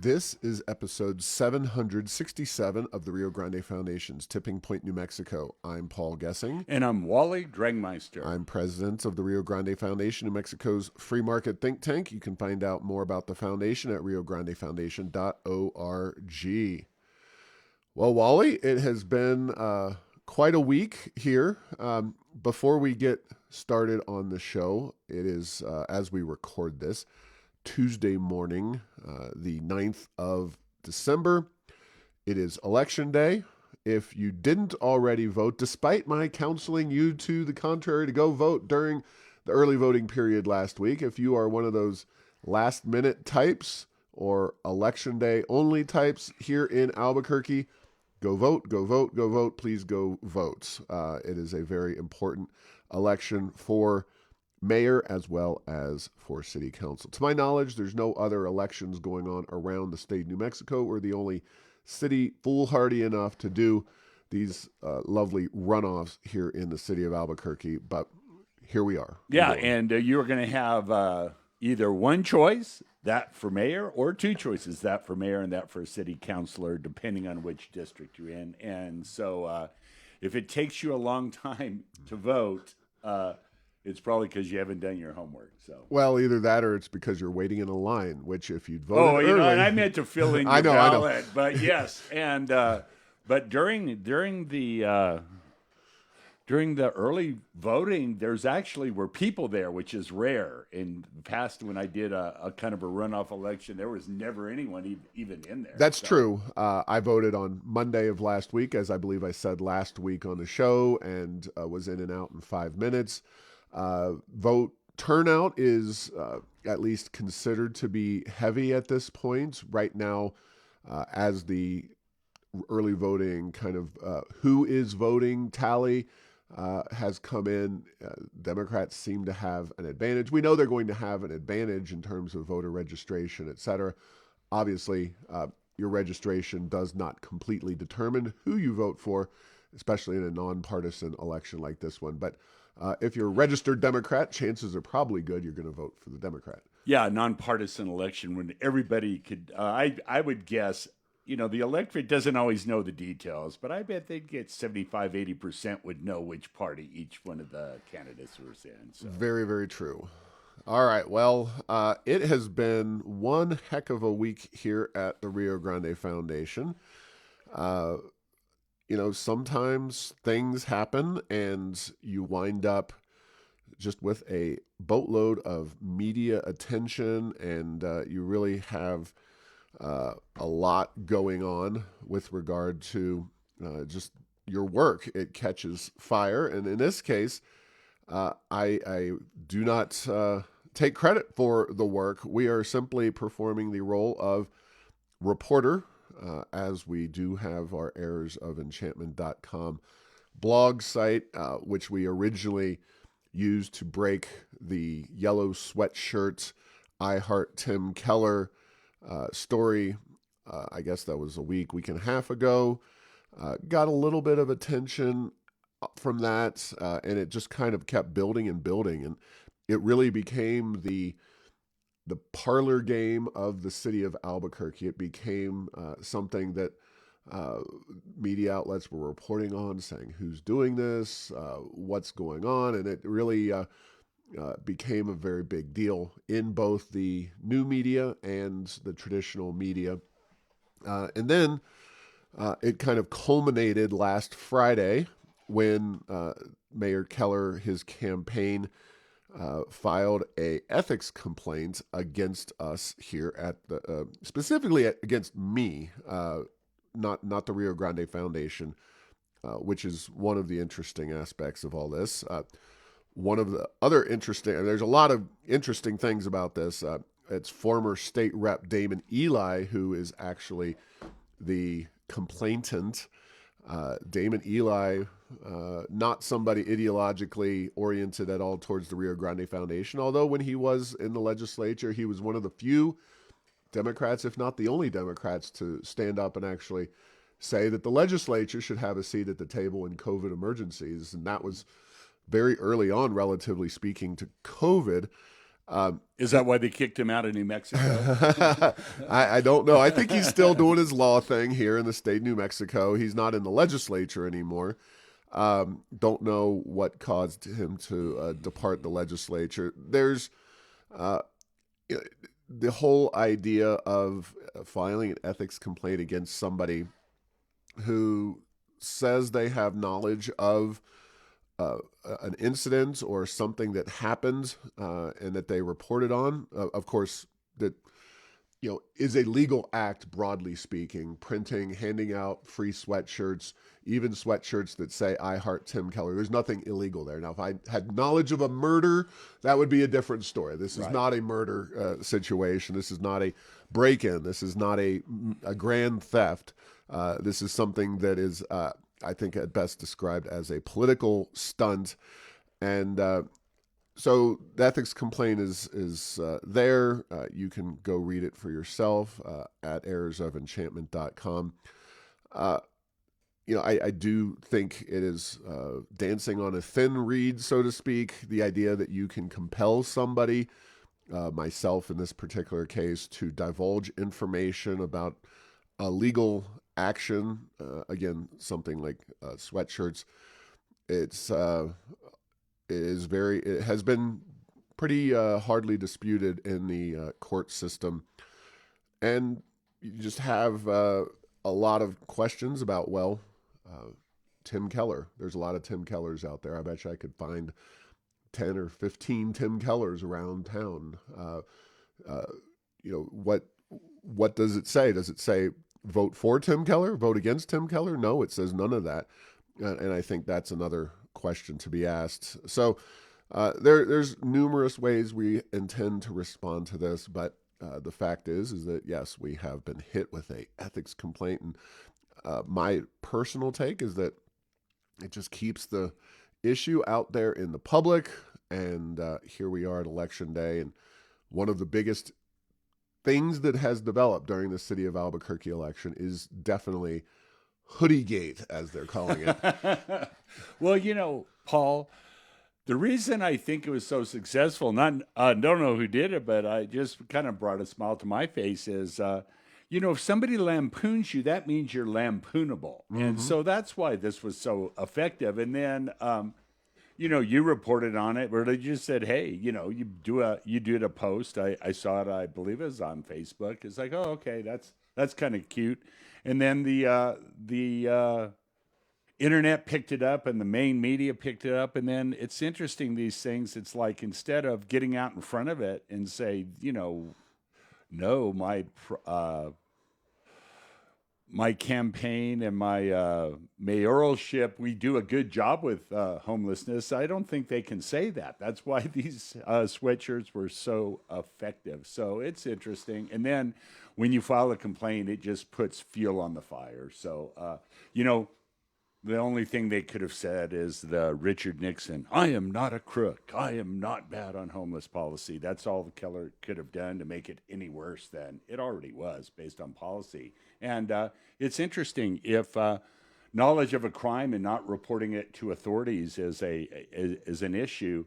This is episode 767 of the Rio Grande Foundation's Tipping Point, New Mexico. I'm Paul Gessing. And I'm Wally Drengmeister. I'm president of the Rio Grande Foundation, New Mexico's free market think tank. You can find out more about the foundation at riograndefoundation.org. Well, Wally, it has been quite a week here. Before we get started on the show, it is, as we record this, Tuesday morning, the 9th of December. It is election day. If you didn't already vote, despite my counseling you to the contrary to go vote during the early voting period last week, if you are one of those last minute types or election day only types here in Albuquerque, go vote, go vote, go vote. Please go vote. It is a very important election for mayor as well as for city council. To my knowledge, there's no other elections going on around the state of New Mexico. We're the only city foolhardy enough to do these lovely runoffs here in the city of Albuquerque, but here we are. Yeah, and you're going to have either one choice, that for mayor, or two choices, that for mayor and that for city councilor, depending on which district you're in. And so if it takes you a long time to vote, it's probably because you haven't done your homework. So well, either that or it's because you're waiting in a line. Which, if you'd voted early, and I meant to fill in your I ballot, but yes, and but during the early voting, there's actually were people there, which is rare. In the past, when I did a kind of a runoff election, there was never anyone even in there. That's true. I voted on Monday of last week, as I believe I said last week on the show, and was in and out in 5 minutes. Vote turnout is at least considered to be heavy at this point. Right now, as the early voting kind of who is voting tally has come in, Democrats seem to have an advantage. We know they're going to have an advantage in terms of voter registration, et cetera. Obviously, your registration does not completely determine who you vote for, especially in a nonpartisan election like this one. But if you're a registered Democrat, chances are probably good you're going to vote for the Democrat. Yeah, nonpartisan election when everybody could, I would guess, the electorate doesn't always know the details, but I bet they'd get 75, 80% would know which party each one of the candidates was in. So. Very, very true. All right. Well, it has been one heck of a week here at the Rio Grande Foundation. Sometimes things happen and you wind up just with a boatload of media attention, and you really have a lot going on with regard to just your work. It catches fire. And in this case, I do not take credit for the work. We are simply performing the role of reporter, as we do have our errorsofenchantment.com blog site, which we originally used to break the yellow sweatshirt I Heart Tim Keller story. I guess that was a week and a half ago. Got a little bit of attention from that, and it just kind of kept building and building, and it really became the parlor game of the city of Albuquerque. It became something that media outlets were reporting on, saying who's doing this, what's going on, and it really became a very big deal in both the new media and the traditional media. And then it kind of culminated last Friday when Mayor Keller, his campaign, filed a ethics complaint against us here at the, specifically against me, not the Rio Grande Foundation, which is one of the interesting aspects of all this. One of the other interesting, and there's a lot of interesting things about this. It's former state rep Damon Eli, who is actually the complainant. Damon Eli, not somebody ideologically oriented at all towards the Rio Grande Foundation, although when he was in the legislature, he was one of the few Democrats, if not the only Democrats, to stand up and actually say that the legislature should have a seat at the table in COVID emergencies. And that was very early on, relatively speaking, to COVID. Is that why they kicked him out of New Mexico? I don't know. I think he's still doing his law thing here in the state of New Mexico. He's not in the legislature anymore. Don't know what caused him to depart the legislature. There's the whole idea of filing an ethics complaint against somebody who says they have knowledge of an incident or something that happened and that they reported on. Of course, that is a legal act, broadly speaking. Printing, handing out free sweatshirts, even sweatshirts that say "I heart Tim Keller." There's nothing illegal there. Now, if I had knowledge of a murder, that would be a different story. This is not a murder situation. This is not a break-in. This is not a grand theft. This is something that is, I think, at best described as a political stunt. And so the ethics complaint is there. You can go read it for yourself at errorsofenchantment.com. I do think it is dancing on a thin reed, so to speak, the idea that you can compel somebody, myself in this particular case, to divulge information about a legal action, again, something like sweatshirts. It has been pretty hardly disputed in the court system. And you just have a lot of questions about, Tim Keller. There's a lot of Tim Kellers out there. I bet you I could find 10 or 15 Tim Kellers around town. What does it say? Does it say vote for Tim Keller, vote against Tim Keller? No, it says none of that. And I think that's another question to be asked. So there's numerous ways we intend to respond to this, but the fact is that, yes, we have been hit with a ethics complaint. And my personal take is that it just keeps the issue out there in the public. And here we are at Election Day. And one of the biggest things that has developed during the city of Albuquerque election is definitely Hoodie Gate, as they're calling it. Well, Paul, the reason I think it was so successful, don't know who did it, but I just kind of brought a smile to my face, is, if somebody lampoons you, that means you're lampoonable. Mm-hmm. And so that's why this was so effective. And then, you reported on it where they just said, hey, you did a post. I saw it, I believe it was on Facebook. It's like, oh, okay, that's kind of cute. And then the internet picked it up and the main media picked it up. And then it's interesting, these things. It's like, instead of getting out in front of it and say, no, my campaign and my mayoralship, we do a good job with homelessness. I don't think they can say that. That's why these sweatshirts were so effective. So it's interesting. And then when you file a complaint, it just puts fuel on the fire. So, the only thing they could have said is the Richard Nixon, I am not a crook. I am not bad on homeless policy. That's all Keller could have done to make it any worse than it already was based on policy. And it's interesting, if knowledge of a crime and not reporting it to authorities is an issue,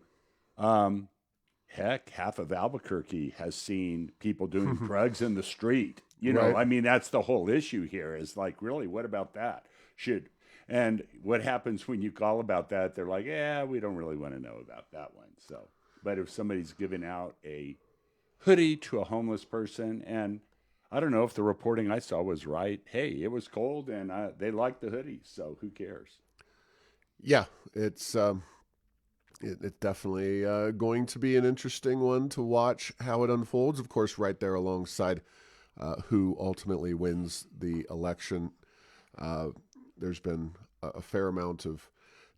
heck, half of Albuquerque has seen people doing drugs in the street. Right. I mean, that's the whole issue here, is like, really, what about that? And what happens when you call about that? They're like, yeah, we don't really want to know about that one. So, but if somebody's giving out a hoodie to a homeless person, and I don't know if the reporting I saw was right. Hey, it was cold and they liked the hoodie, so who cares? Yeah, it's definitely going to be an interesting one to watch how it unfolds. Of course, right there alongside who ultimately wins the election. There's been a fair amount of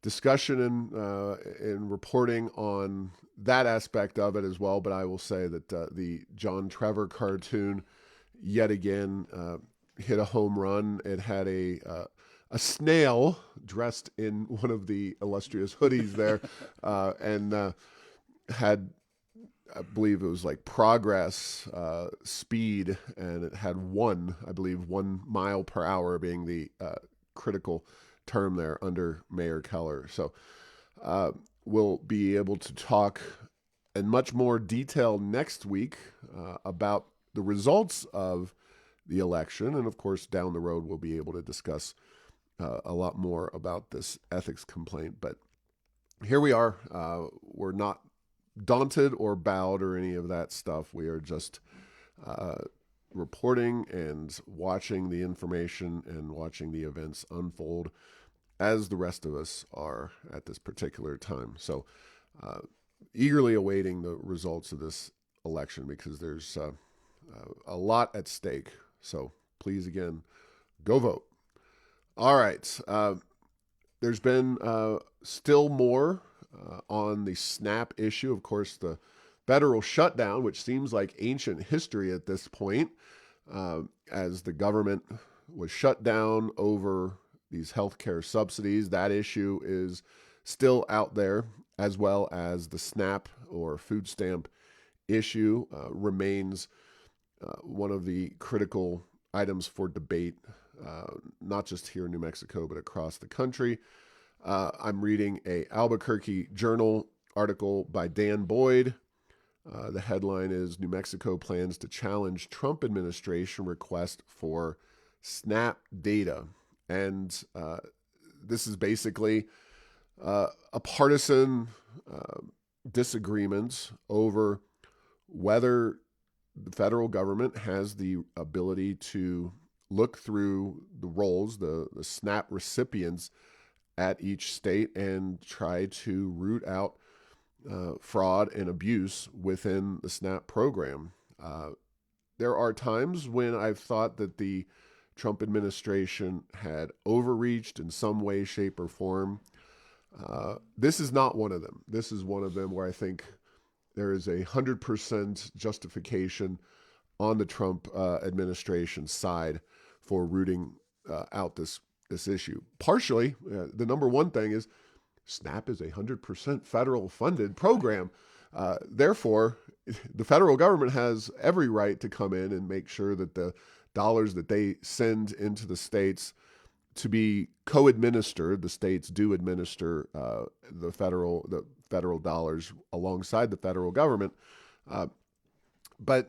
discussion and reporting on that aspect of it as well. But I will say that the John Trevor cartoon yet again hit a home run. It had a snail dressed in one of the illustrious hoodies there, and had, I believe it was like progress speed, and it had 1 mile per hour being the critical term there under Mayor Keller. So we'll be able to talk and much more detail next week about the results of the election. And of course, down the road, we'll be able to discuss a lot more about this ethics complaint. But here we are. We're not daunted or bowed or any of that stuff. We are just reporting and watching the information and watching the events unfold as the rest of us are at this particular time. So eagerly awaiting the results of this election because there's a lot at stake. So please, again, go vote. All right. There's been still more on the SNAP issue. Of course, the federal shutdown, which seems like ancient history at this point, as the government was shut down over these healthcare subsidies. That issue is still out there, as well as the SNAP or food stamp issue remains one of the critical items for debate, not just here in New Mexico, but across the country. I'm reading a Albuquerque Journal article by Dan Boyd. The headline is New Mexico plans to challenge Trump administration request for SNAP data. And this is basically a partisan disagreement over whether the federal government has the ability to look through the rolls, the SNAP recipients at each state and try to root out fraud and abuse within the SNAP program. There are times when I've thought that the Trump administration had overreached in some way, shape, or form. This is not one of them. This is one of them where I think there is 100% justification on the Trump administration side for rooting out this issue. Partially, the number one thing is SNAP is 100% federal funded program. Therefore, the federal government has every right to come in and make sure that the dollars that they send into the states to be co-administered, the states do administer the federal dollars alongside the federal government. But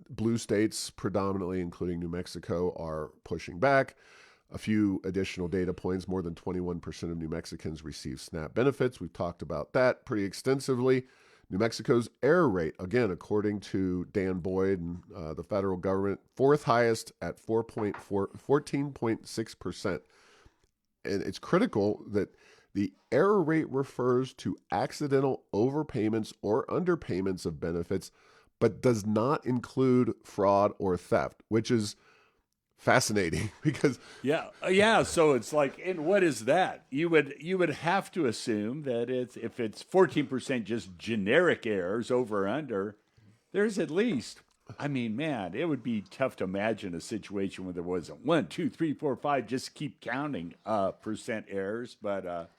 blue states, predominantly including New Mexico, are pushing back. A few additional data points: more than 21% of New Mexicans receive SNAP benefits. We've talked about that pretty extensively. New Mexico's error rate, again, according to Dan Boyd and the federal government, fourth highest at 14.6%. And it's critical that the error rate refers to accidental overpayments or underpayments of benefits, but does not include fraud or theft, which is fascinating because yeah. So it's like, and what is that? You would have to assume that if it's 14% just generic errors over or under, there's at least. I mean, man, it would be tough to imagine a situation where there wasn't 1, 2, 3, 4, 5. Just keep counting percent errors, but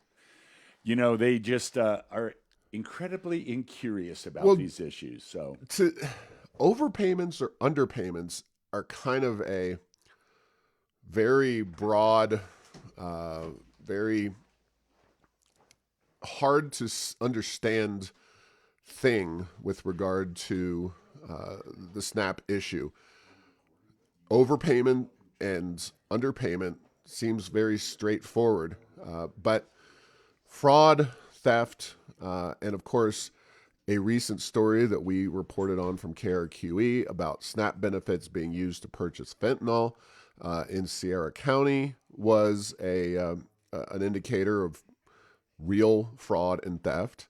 they just are incredibly incurious about these issues. So overpayments or underpayments are kind of a very broad, very hard to understand thing with regard to the SNAP issue. Overpayment and underpayment seems very straightforward, but fraud, theft, and of course, a recent story that we reported on from KRQE about SNAP benefits being used to purchase fentanyl in Sierra County was an indicator of real fraud and theft.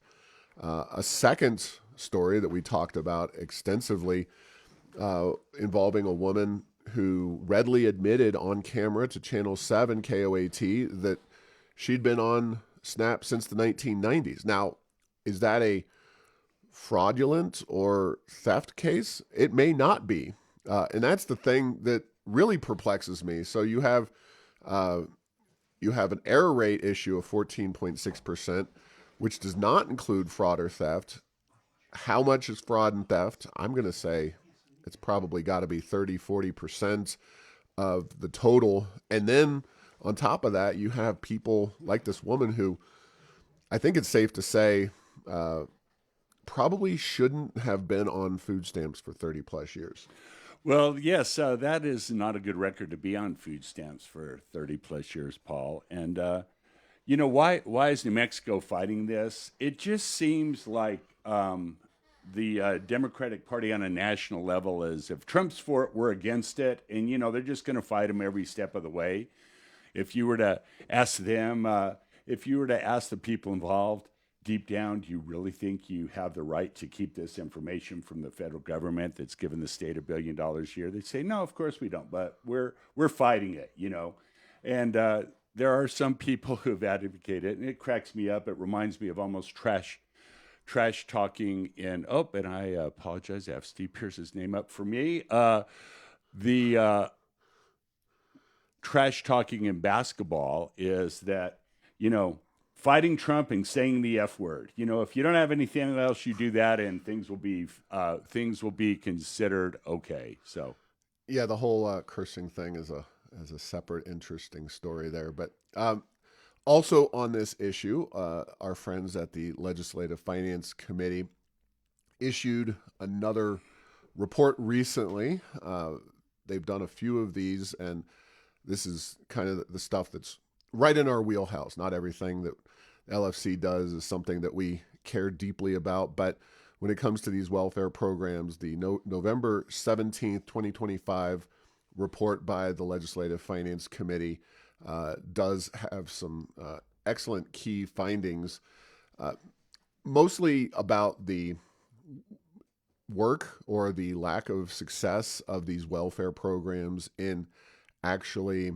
A second story that we talked about extensively involving a woman who readily admitted on camera to Channel 7 KOAT that she'd been on SNAP since the 1990s. Now, is that a fraudulent or theft case? It may not be. And that's the thing that really perplexes me. So you have an error rate issue of 14.6%, which does not include fraud or theft. How much is fraud and theft? I'm going to say it's probably got to be 30, 40% of the total. And then on top of that, you have people like this woman who I think it's safe to say probably shouldn't have been on food stamps for 30 plus years. Well, yes, that is not a good record to be on food stamps for 30 plus years, Paul. And why is New Mexico fighting this? It just seems like the Democratic Party on a national level is, if Trump's for it, we're against it, and they're just going to fight him every step of the way. If you were to ask them, if you were to ask the people involved, deep down, do you really think you have the right to keep this information from the federal government that's given the state $1 billion a year? They'd say, no, of course we don't, but we're fighting it, And there are some people who have advocated it, and it cracks me up. It reminds me of almost trash talking in, and I apologize, I have Steve Pierce's name up for me. The trash talking in basketball is that, fighting Trump and saying the F word. If you don't have anything else, you do that, and things will be considered okay. So, yeah, the whole cursing thing is a separate interesting story there. But also on this issue, our friends at the Legislative Finance Committee issued another report recently. They've done a few of these, and this is kind of the stuff that's right in our wheelhouse. Not everything that LFC does is something that we care deeply about, but when it comes to these welfare programs, the November 17th, 2025 report by the Legislative Finance Committee does have some excellent key findings, mostly about the work or the lack of success of these welfare programs in actually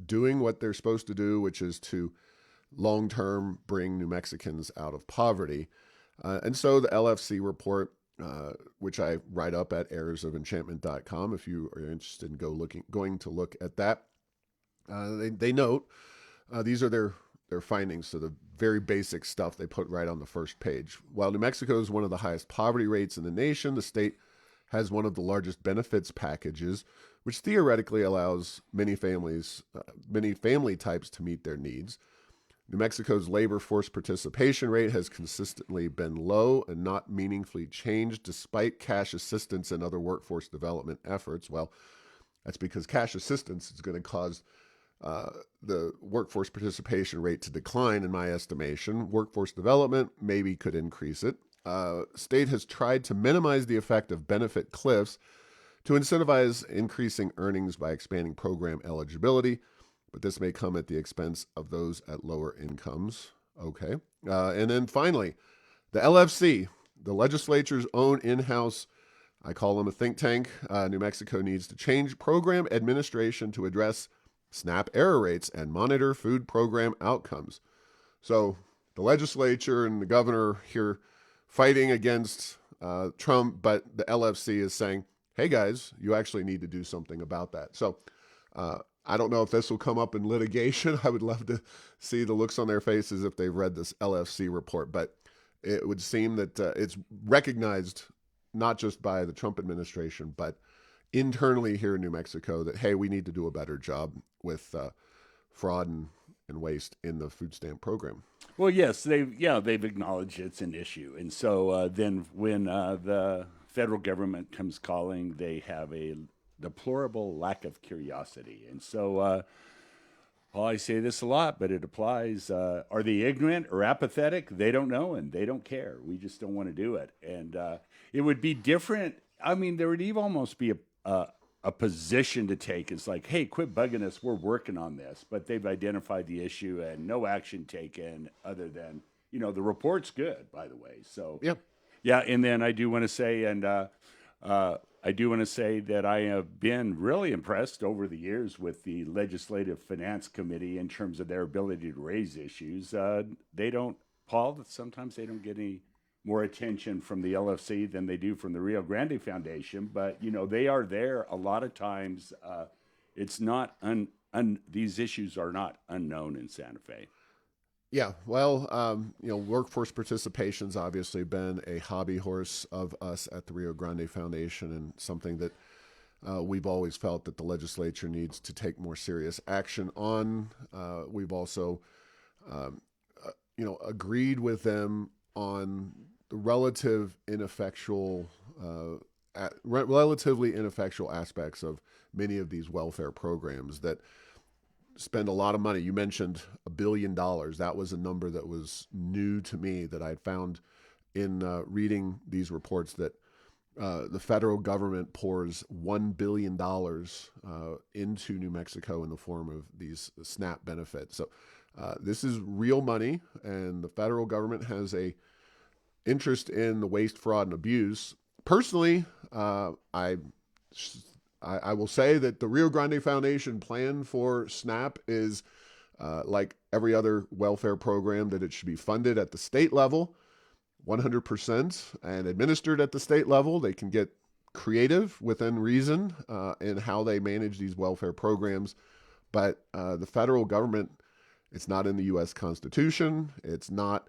doing what they're supposed to do, which is to long-term bring New Mexicans out of poverty. And so the LFC report, which I write up at heirsofenchantment.com, if you are interested in going to look at that, they note these are their findings. So the very basic stuff they put right on the first page. While New Mexico is one of the highest poverty rates in the nation, the state has one of the largest benefits packages, which theoretically allows many family types to meet their needs. New Mexico's labor force participation rate has consistently been low and not meaningfully changed despite cash assistance and other workforce development efforts. Well, that's because cash assistance is going to cause the workforce participation rate to decline, in my estimation. Workforce development maybe could increase it. State has tried to minimize the effect of benefit cliffs to incentivize increasing earnings by expanding program eligibility, but this may come at the expense of those at lower incomes. Okay. And then finally, the LFC, the legislature's own in-house, I call them a think tank. New Mexico needs to change program administration to address SNAP error rates and monitor food program outcomes. So the legislature and the governor here fighting against Trump, but the LFC is saying, hey guys, you actually need to do something about that. So I don't know if this will come up in litigation. I would love to see the looks on their faces if they've read this LFC report, but it would seem that it's recognized not just by the Trump administration, but internally here in New Mexico that, hey, we need to do a better job with fraud and waste in the food stamp program. Well, yes, they've acknowledged it's an issue. And so then when the federal government comes calling, they have a deplorable lack of curiosity. And so, Paul, I say this a lot, but it applies. Are they ignorant or apathetic? They don't know, and they don't care. We just don't want to do it. And it would be different. I mean, there would even almost be a position to take. It's like, hey, quit bugging us. We're working on this. But they've identified the issue and no action taken other than, the report's good, by the way. So, Yep. Yeah, and then I do want to say, that I have been really impressed over the years with the Legislative Finance Committee in terms of their ability to raise issues. Sometimes they don't get any more attention from the LFC than they do from the Rio Grande Foundation, but they are there a lot of times. It's not these issues are not unknown in Santa Fe. Yeah, well, workforce participation's obviously been a hobby horse of us at the Rio Grande Foundation, and something that we've always felt that the legislature needs to take more serious action on. We've also, agreed with them on the relatively ineffectual aspects of many of these welfare programs that spend a lot of money. You mentioned $1 billion. That was a number that was new to me that I found in reading these reports, that the federal government pours $1 billion into New Mexico in the form of these SNAP benefits. So this is real money, and the federal government has a interest in the waste, fraud, and abuse. Personally, I will say that the Rio Grande Foundation plan for SNAP is like every other welfare program, that it should be funded at the state level 100% and administered at the state level. They can get creative within reason in how they manage these welfare programs. But the federal government, it's not in the U.S. Constitution. It's not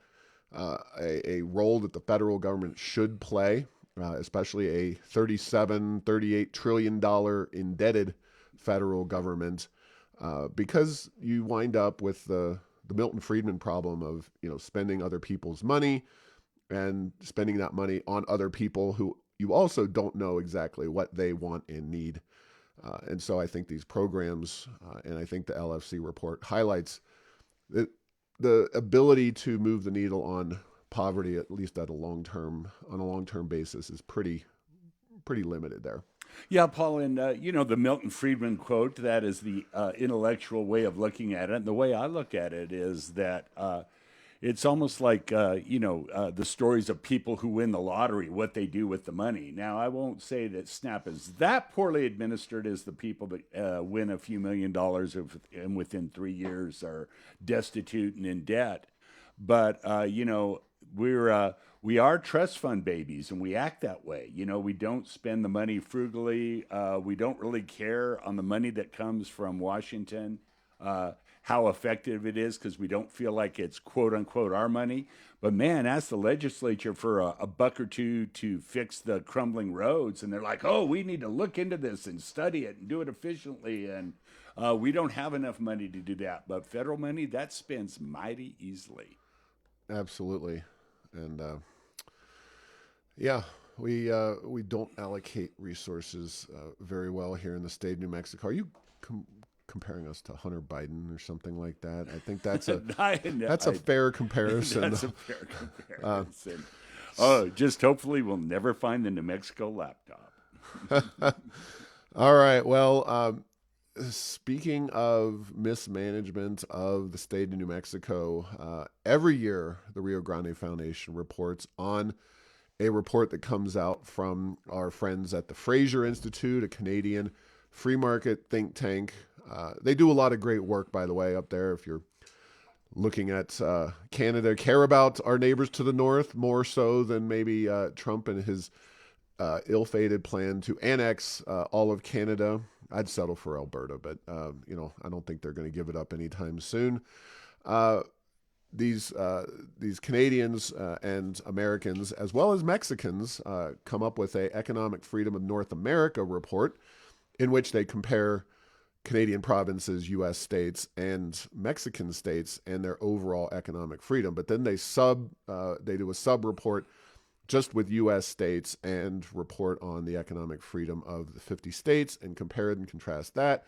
a role that the federal government should play, especially a $38 trillion indebted federal government, because you wind up with the Milton Friedman problem of, spending other people's money and spending that money on other people who you also don't know exactly what they want and need. And so I think these programs, and I think the LFC report highlights that the ability to move the needle on poverty, at least on a long-term basis, is pretty limited there. Yeah, Paul, and the Milton Friedman quote, that is the intellectual way of looking at it. And the way I look at it is that it's almost like, the stories of people who win the lottery, what they do with the money. Now, I won't say that SNAP is that poorly administered as the people that win a few $1 million and within 3 years are destitute and in debt. But, we are trust fund babies, and we act that way. We don't spend the money frugally. We don't really care on the money that comes from Washington, how effective it is, because we don't feel like it's quote unquote our money. But man, ask the legislature for a buck or two to fix the crumbling roads, and they're like, oh, we need to look into this and study it and do it efficiently. And we don't have enough money to do that. But federal money, that spends mighty easily. Absolutely. And we don't allocate resources very well here in the state of New Mexico. Are you comparing us to Hunter Biden or something like that? I think that's a fair comparison. That's a fair comparison. Just hopefully we'll never find the New Mexico laptop. All right. Well, speaking of mismanagement of the state of New Mexico, every year the Rio Grande Foundation reports on a report that comes out from our friends at the Fraser Institute, a Canadian free market think tank. They do a lot of great work, by the way, up there. If you're looking at Canada, care about our neighbors to the north more so than maybe Trump and his ill-fated plan to annex all of Canada. I'd settle for Alberta, but I don't think they're going to give it up anytime soon. These Canadians and Americans, as well as Mexicans, come up with a Economic Freedom of North America report, in which they compare Canadian provinces, U.S. states, and Mexican states and their overall economic freedom. But then they do a sub report just with U.S. states and report on the economic freedom of the 50 states and compare and contrast that.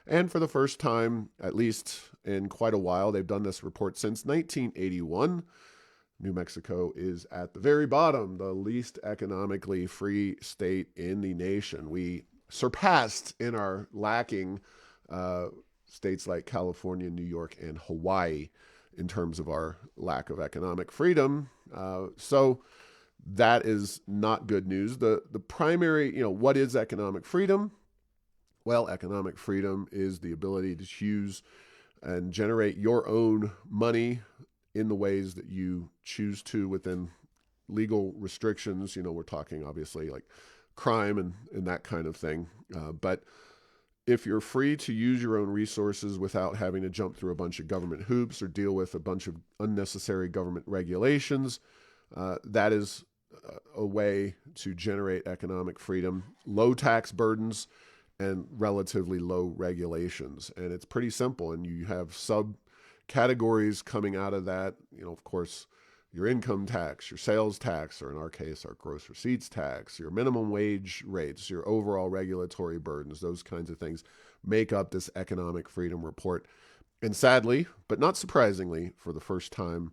And for the first time, at least in quite a while, they've done this report since 1981. New Mexico is at the very bottom, the least economically free state in the nation. We surpassed in our lacking states like California, New York, and Hawaii in terms of our lack of economic freedom. So that is not good news. The primary, what is economic freedom? Well, economic freedom is the ability to choose and generate your own money in the ways that you choose to within legal restrictions. We're talking obviously like crime and that kind of thing. But if you're free to use your own resources without having to jump through a bunch of government hoops or deal with a bunch of unnecessary government regulations, that is a way to generate economic freedom, low tax burdens, and relatively low regulations. And it's pretty simple. And you have subcategories coming out of that. Of course, your income tax, your sales tax, or in our case, our gross receipts tax, your minimum wage rates, your overall regulatory burdens, those kinds of things make up this economic freedom report. And sadly, but not surprisingly, for the first time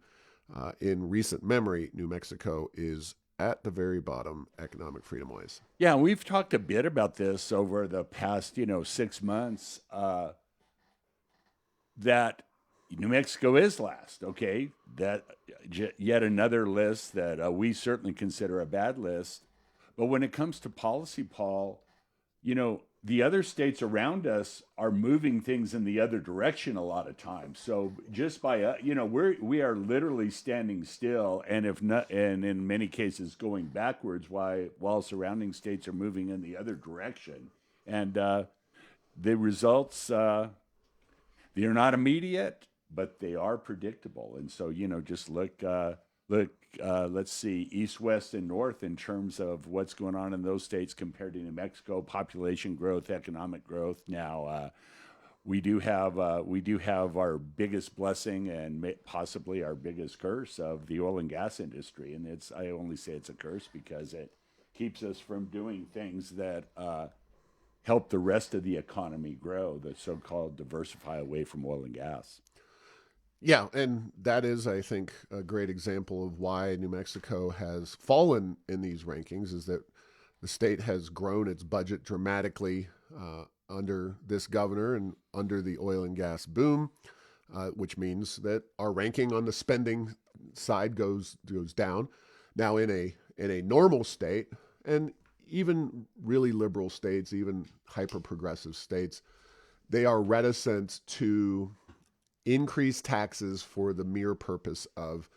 in recent memory, New Mexico is at the very bottom economic freedom wise. Yeah, we've talked a bit about this over the past, 6 months. That New Mexico is last. Okay, that yet another list that we certainly consider a bad list. But when it comes to policy, Paul, the other states around us are moving things in the other direction a lot of times. So just by we are literally standing still, and if not, and in many cases going backwards, while surrounding states are moving in the other direction, and the results they're not immediate, but they are predictable. And so just look. Let's see, east, west, and north in terms of what's going on in those states compared to New Mexico, population growth, economic growth. Now, we do have our biggest blessing and possibly our biggest curse of the oil and gas industry, and I only say it's a curse because it keeps us from doing things that help the rest of the economy grow, the so-called diversify away from oil and gas. Yeah, and that is, I think, a great example of why New Mexico has fallen in these rankings, is that the state has grown its budget dramatically under this governor and under the oil and gas boom, which means that our ranking on the spending side goes down. Now, in a normal state, and even really liberal states, even hyper-progressive states, they are reticent to increase taxes for the mere purpose of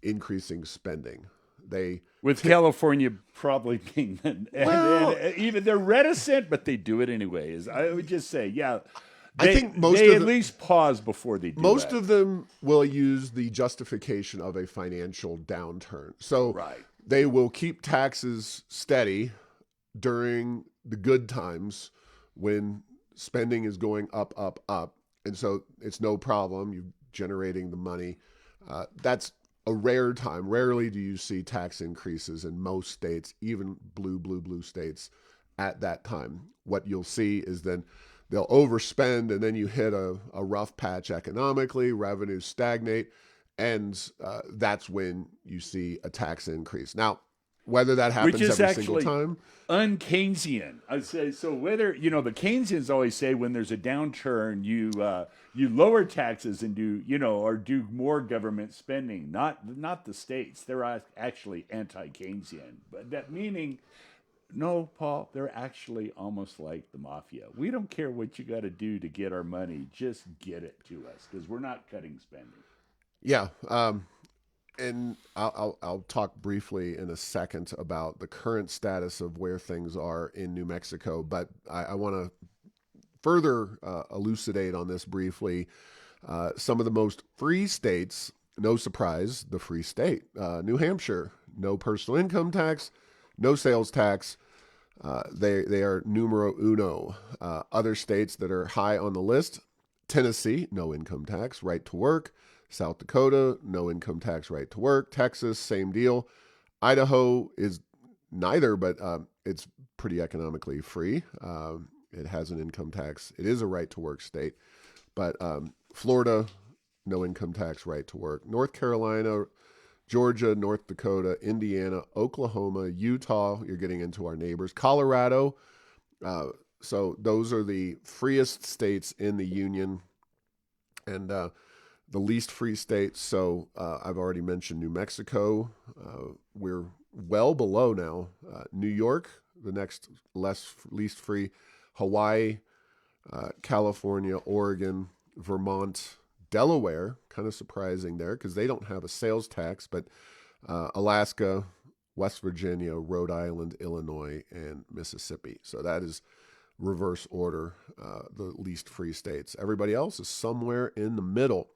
increasing spending. With California probably being, well, and even they're reticent, but they do it anyways. I would just say, yeah, I think they at least pause before they do. Most of them will use the justification of a financial downturn. So they will keep taxes steady during the good times when spending is going up, up, up. And so it's no problem. You're generating the money. That's a rare time. Rarely do you see tax increases in most states, even blue states, at that time. What you'll see is then they'll overspend, and then you hit a rough patch economically, revenues stagnate, and that's when you see a tax increase. Now, whether that happens every single time, un-Keynesian. I'd say so. Whether the Keynesians always say when there's a downturn, you lower taxes and do more government spending. Not the states. They're actually anti-Keynesian, but that meaning. No, Paul, they're actually almost like the mafia. We don't care what you got to do to get our money. Just get it to us because we're not cutting spending. Yeah. And I'll talk briefly in a second about the current status of where things are in New Mexico, but I want to further elucidate on this briefly. Some of the most free states, no surprise, the free state. New Hampshire, no personal income tax, no sales tax. They are numero uno. Other states that are high on the list: Tennessee, no income tax, right to work. South Dakota, no income tax, right to work. Texas, same deal. Idaho is neither, but it's pretty economically free. It has an income tax. It is a right to work state. But Florida, no income tax, right to work. North Carolina, Georgia, North Dakota, Indiana, Oklahoma, Utah, you're getting into our neighbors. Colorado. So those are the freest states in the union. And the least free states, so I've already mentioned New Mexico. We're well below now. New York, the next least free. Hawaii, California, Oregon, Vermont, Delaware, kind of surprising there because they don't have a sales tax, but Alaska, West Virginia, Rhode Island, Illinois, and Mississippi. So that is reverse order, the least free states. Everybody else is somewhere in the middle.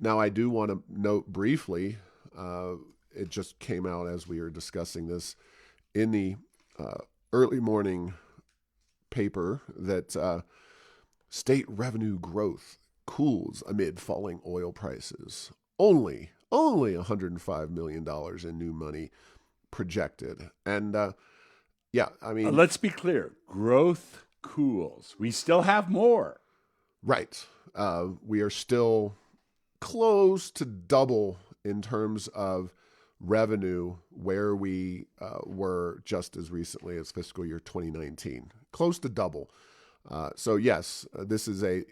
Now, I do want to note briefly, it just came out as we were discussing this in the early morning paper that state revenue growth cools amid falling oil prices. Only only $105 million in new money projected. And yeah, I mean, Let's be clear. Growth cools. We still have more. right. We are still close to double in terms of revenue where we were just as recently as fiscal year 2019. Close to double. So yes, this is a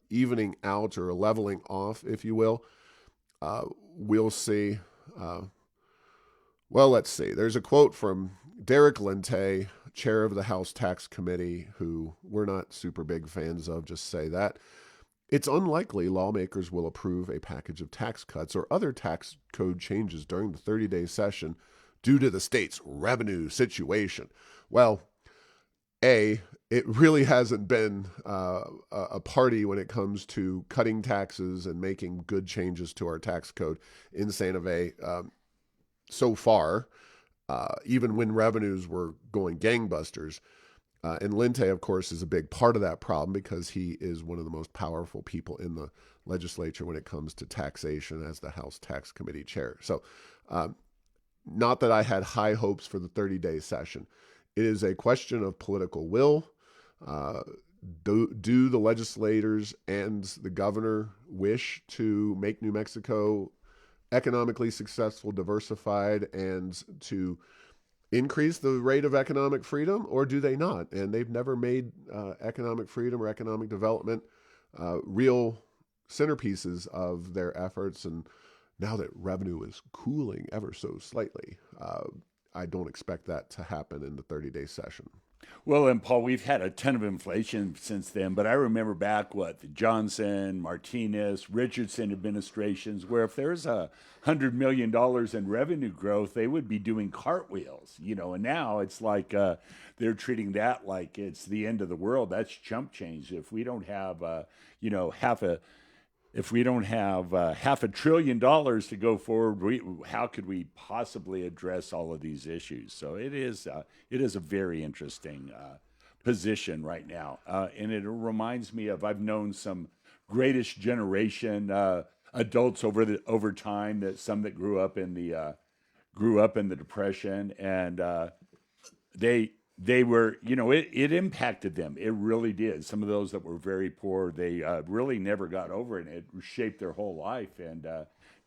evening out or a leveling off, if you will. We'll see. Well, let's see. There's a quote from Derek Lente, chair of the House Tax Committee, who we're not super big fans of, just say that. It's unlikely lawmakers will approve a package of tax cuts or other tax code changes during the 30-day session due to the state's revenue situation. Well, it really hasn't been a party when it comes to cutting taxes and making good changes to our tax code in Santa Fe so far, even when revenues were going gangbusters. And Lente, of course, is a big part of that problem because he is one of the most powerful people in the legislature when it comes to taxation as the House Tax Committee chair. So not that I had high hopes for the 30-day session. It is a question of political will. Do the legislators and the governor wish to make New Mexico economically successful, diversified, and to increase the rate of economic freedom, or do they not? And they've never made economic freedom or economic development real centerpieces of their efforts. And now that revenue is cooling ever so slightly, I don't expect that to happen in the 30-day session. Well, and Paul, we've had a ton of inflation since then, but I remember back the Johnson, Martinez, Richardson administrations, where if there's $100 million in revenue growth, they would be doing cartwheels, and now it's like they're treating that like it's the end of the world. That's chump change. If we don't have, if we don't have $500 billion to go forward, how could we possibly address all of these issues? So it is a very interesting position right now, and it reminds me of I've known some greatest generation adults over time that grew up in the Depression, and they were, it impacted them. It really did. Some of those that were very poor, they really never got over it. It shaped their whole life. And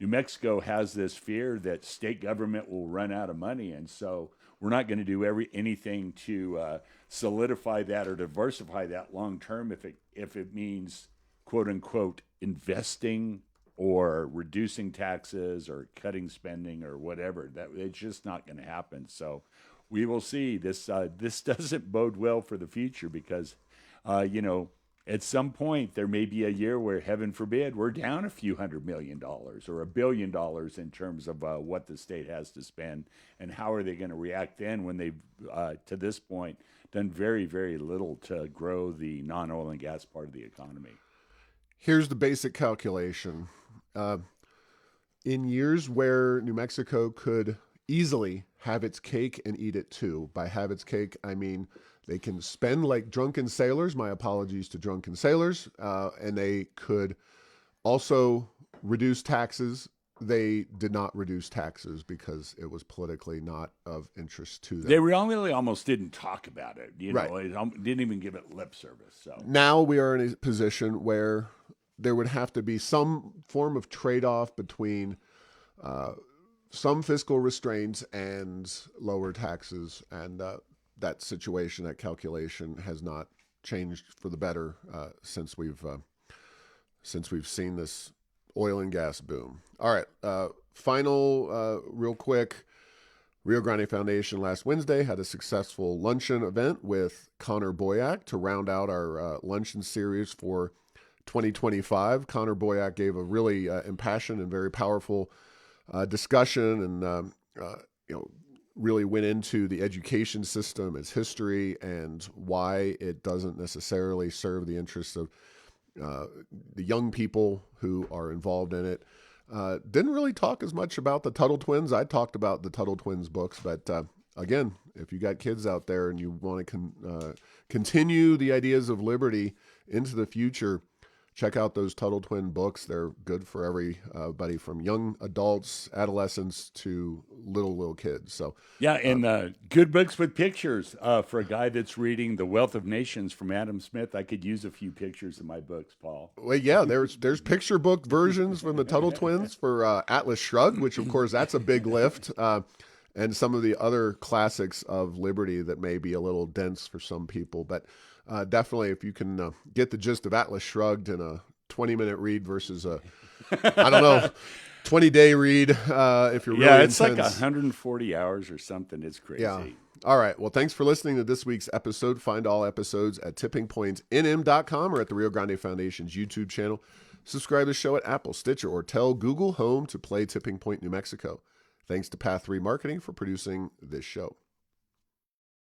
New Mexico has this fear that state government will run out of money. And so we're not going to do anything to solidify that or diversify that long term if it means, quote unquote, investing or reducing taxes or cutting spending or whatever. That it's just not going to happen. So we will see. This doesn't bode well for the future because, at some point there may be a year where, heaven forbid, we're down a few $100 million or $1 billion in terms of what the state has to spend, and how are they going to react then when they've, to this point, done very, very little to grow the non-oil and gas part of the economy. Here's the basic calculation. In years where New Mexico could easily have its cake and eat it too. By have its cake, I mean they can spend like drunken sailors. My apologies to drunken sailors. And they could also reduce taxes. They did not reduce taxes because it was politically not of interest to them. They really almost didn't talk about it. Right. It didn't even give it lip service. So now we are in a position where there would have to be some form of trade-off between some fiscal restraints and lower taxes, and that situation, that calculation, has not changed for the better since we've seen this oil and gas boom. All right, final, real quick. Rio Grande Foundation last Wednesday had a successful luncheon event with Connor Boyack to round out our luncheon series for 2025. Connor Boyack gave a really impassioned and very powerful discussion, and really went into the education system, its history, and why it doesn't necessarily serve the interests of the young people who are involved in it. Didn't really talk as much about the Tuttle Twins. I talked about the Tuttle Twins books, but again, if you got kids out there and you want to continue the ideas of liberty into the future, check out those Tuttle Twin books. They're good for everybody from young adults, adolescents to little kids. So yeah, and good books with pictures. For a guy that's reading The Wealth of Nations from Adam Smith, I could use a few pictures in my books, Paul. well, yeah, there's picture book versions from the Tuttle Twins for Atlas Shrugged, which of course that's a big lift. And some of the other classics of Liberty that may be a little dense for some people. But definitely, if you can get the gist of Atlas Shrugged in a 20-minute read versus a, 20-day read, if you're really it's intense. like 140 hours or something. It's crazy. Yeah. All right. Well, thanks for listening to this week's episode. Find all episodes at tippingpointsnm.com or at the Rio Grande Foundation's YouTube channel. Subscribe to the show at Apple, Stitcher, or tell Google Home to play Tipping Point New Mexico. Thanks to Path 3 Marketing for producing this show.